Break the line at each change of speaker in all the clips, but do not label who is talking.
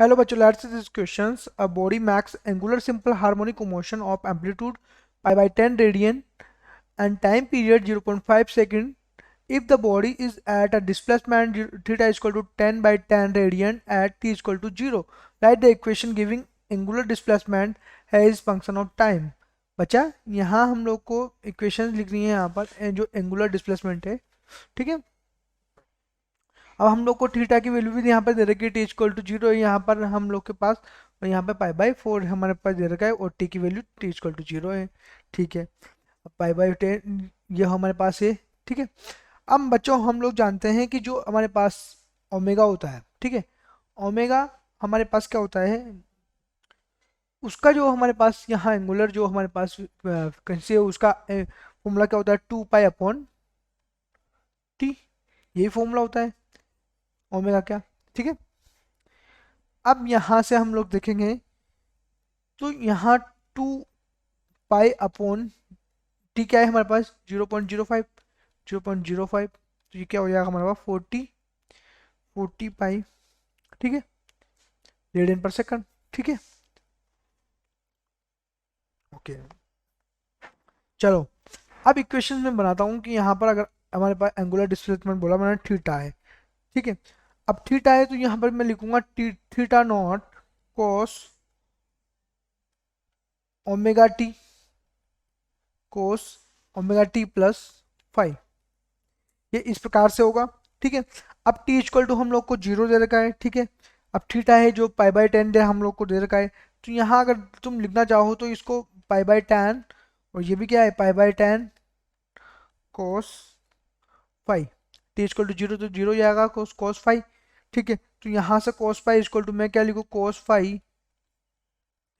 Hello बच्चों, let's this questions. A body max angular simple harmonic motion of amplitude pi by 10 radian and time period 0.5 second. If the body is at a displacement theta is equal to 10 by 10 radian at t is equal to 0, write the equation giving angular displacement as function of time. बच्चा यहाँ हम लोग को equation लिखनी है यहाँ पर जो एंगुलर डिस्प्लेसमेंट है। ठीक है, अब हम लोग को थीटा की वैल्यू भी यहाँ पर दे रखी है, टी इक्वल टू 0 यहाँ पर हम लोग के पास, और यहाँ पे पाई बाई 4 हमारे पास दे रखा है और टी की वैल्यू टी इक्वल टू 0 है। ठीक है, पाई बाई 10 ये हमारे पास है। ठीक है, अब बच्चों हम लोग जानते हैं कि जो हमारे पास ओमेगा होता है, ठीक है, ओमेगा हमारे पास क्या होता है, उसका जो हमारे पास यहाँ एंगुलर जो हमारे पास कैसे उसका फॉर्मूला क्या होता है, 2 पाई अपॉन टी, यही फॉर्मूला होता है ओमेगा क्या। ठीक है, अब यहाँ से हम लोग देखेंगे तो यहाँ 2 पाई अपॉन टी क्या है हमारे पास, 0.05, 0.05, तो ये क्या हो जाएगा हमारे पास 40 पाई, ठीक है, रेडियन पर सेकंड। ठीक है, ओके, चलो अब इक्वेशन में बनाता हूँ कि यहाँ पर अगर हमारे पास एंगुलर डिस्प्लेसमेंट बोला मैंने थीटा है। ठीक है, अब थीटा है तो यहाँ पर मैं लिखूंगा थीटा नॉट कोस ओमेगा टी, कोस ओमेगा टी प्लस 5, ये इस प्रकार से होगा। ठीक है, अब टी इक्वल टू हम लोग को 0 दे रखा है। ठीक है, अब थीटा है जो पाई बाई 10 दे हम लोग को दे रखा है, तो यहाँ अगर तुम लिखना चाहो तो इसको पाई बाई 10, और ये भी क्या है pi by 10 cos 5, t equal to 0 तो 0 जाएगा कोस कोस 5। ठीक है, तो यहाँ से कोस पाई इक्वल टू मैं क्या लिखूँ, कोस 5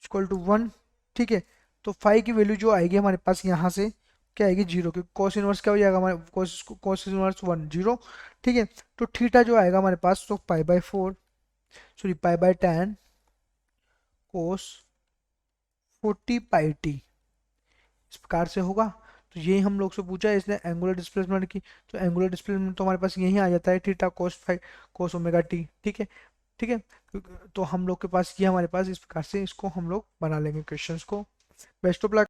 इक्वल टू 1। ठीक है, तो 5 की वैल्यू जो आएगी हमारे पास यहाँ से क्या आएगी, 0, क्योंकि कोस इनवर्स क्या हो जाएगा हमारे कोस इनवर्स 1 0। ठीक है, तो थीटा जो आएगा हमारे पास तो pi by 4, sorry pi by 10 cos 40 pi T, इस प्रकार से होगा। तो यही हम लोग से पूछा है इसने एंगुलर डिस्प्लेसमेंट की, तो एंगुलर डिस्प्लेसमेंट तो हमारे पास यही आ जाता है थीटा कोस 5 कोस ओमेगा टी। ठीक है, ठीक है, तो हम लोग के पास ये हमारे पास इस प्रकार से इसको हम लोग बना लेंगे क्वेश्चंस को। Best of luck.